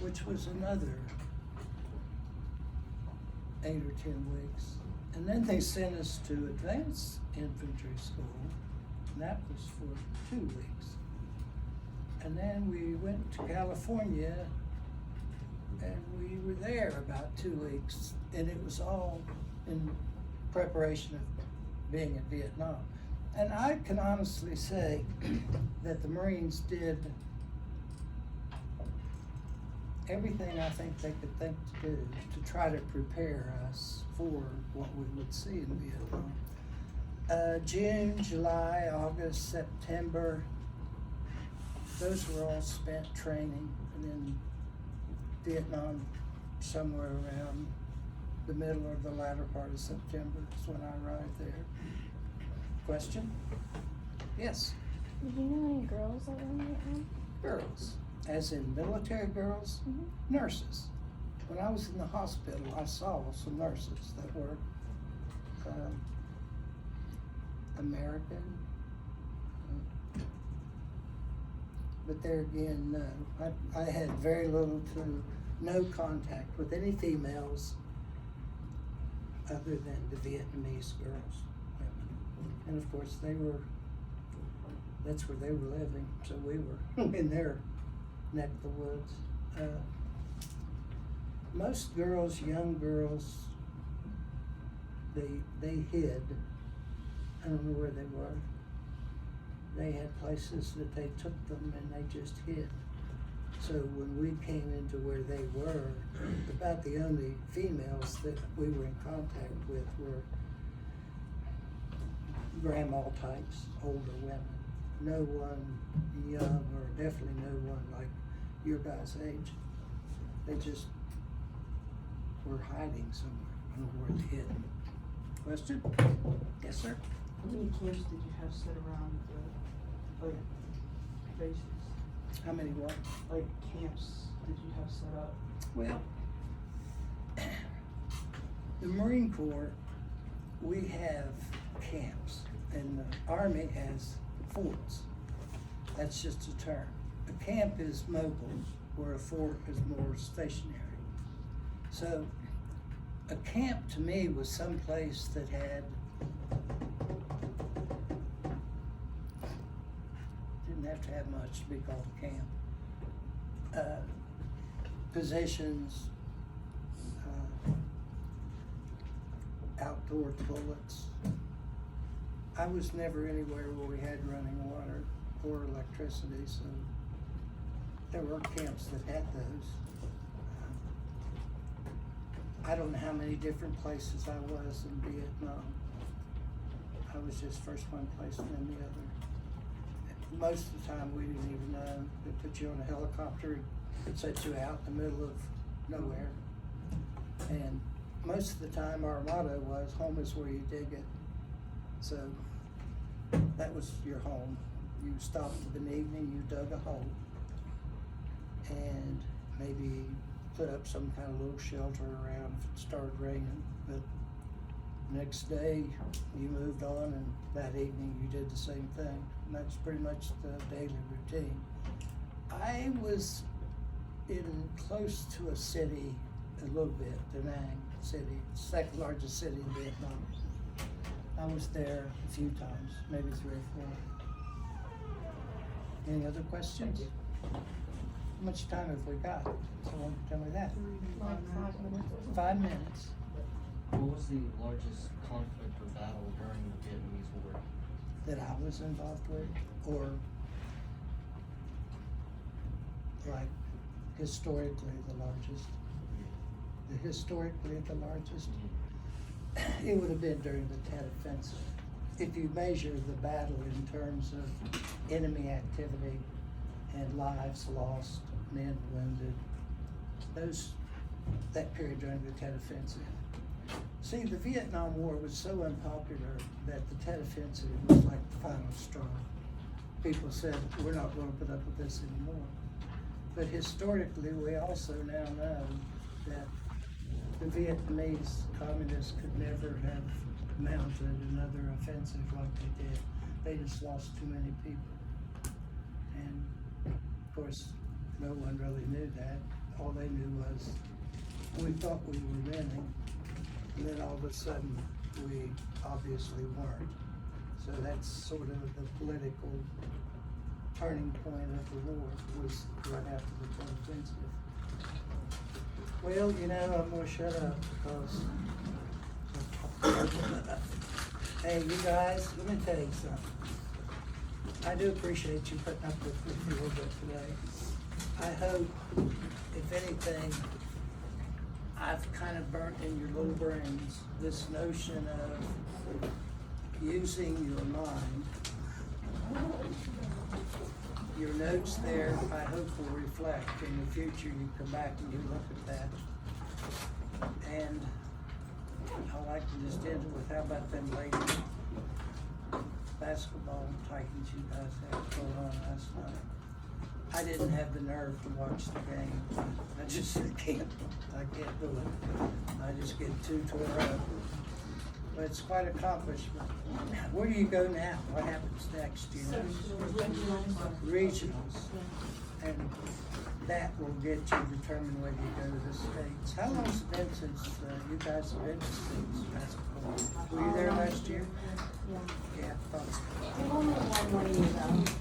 which was another 8 or 10 weeks. And then they sent us to advanced infantry school, and that was for 2 weeks. And then we went to California, and we were there about 2 weeks, and it was all in preparation of being in Vietnam. And I can honestly say that the Marines did everything I think they could think to do to try to prepare us for what we would see in Vietnam. June, July, August, September, those were all spent training, and then Vietnam somewhere around the middle or the latter part of September is when I arrived there. Question? Yes. Did you know any girls that were in Vietnam? Girls, as in military girls, nurses. When I was in the hospital, I saw some nurses that were American. But there again, no. I had very little to no contact with any females other than the Vietnamese girls, women. And of course, that's where they were living, so we were in their neck of the woods. Most girls, young girls, they hid. I don't know where they were. They had places that they took them and they just hid. So when we came into where they were, about the only females that we were in contact with were grandma types, older women. No one young, or definitely no one like your guys' age. They just were hiding somewhere. I don't know where they hid. Question? Yes, sir? How many camps did you have set around the bases? How many what? Like camps did you have set up? Well, the Marine Corps, we have camps, and the Army has forts. That's just a term. A camp is mobile, where a fort is more stationary. So, a camp to me was some place that had didn't have to have much to be called a camp. Positions, outdoor toilets. I was never anywhere where we had running water or electricity, so there were camps that had those. I don't know how many different places I was in Vietnam. I was just first one place and then the other. Most of the time we didn't even know. They put you on a helicopter and set you out in the middle of nowhere. And most of the time our motto was, home is where you dig it. So that was your home. You stopped of an evening, you dug a hole, and maybe put up some kind of little shelter around if it started raining. But next day you moved on, and that evening you did the same thing. And that's pretty much the daily routine. I was in close to a city a little bit, Da Nang City, second largest city in Vietnam. I was there a few times, maybe 3 or 4. Any other questions? How much time have we got? Someone can tell me that. Like 5 minutes. 5 minutes. What was the largest conflict or battle during the Vietnamese War? That I was involved with, or like historically the largest? Historically the largest? It would have been during the Tet Offensive. If you measure the battle in terms of enemy activity and lives lost, men wounded, that period during the Tet Offensive. See, the Vietnam War was so unpopular that the Tet Offensive was like the final straw. People said, we're not going to put up with this anymore. But historically, we also now know that the Vietnamese communists could never have mounted another offensive like they did. They just lost too many people. And of course, no one really knew that. all they knew was, we thought we were winning, and then all of a sudden, we obviously weren't. So that's sort of the political turning point of the war, was right after the Tet Offensive. Well, you know, I'm gonna shut up because hey, you guys, let me tell you something. I do appreciate you putting up with me a little bit today. I hope, if anything, I've kind of burnt in your little brains this notion of using your mind. Your notes there, I hope will reflect in the future, you come back and you look at that. And I like to just end it with, how about them ladies basketball Titans you guys had going on last night? I didn't have the nerve to watch the game. I just can't do it. I just get too tore up. But it's quite an accomplishment. Where do you go now? What happens next, you know? Regionals. And that will get you determined whether you go to the States. How long's it been since you guys have been to States basketball? Were you there last year? Yeah. Yeah, I thought so. We've only had 1 year though.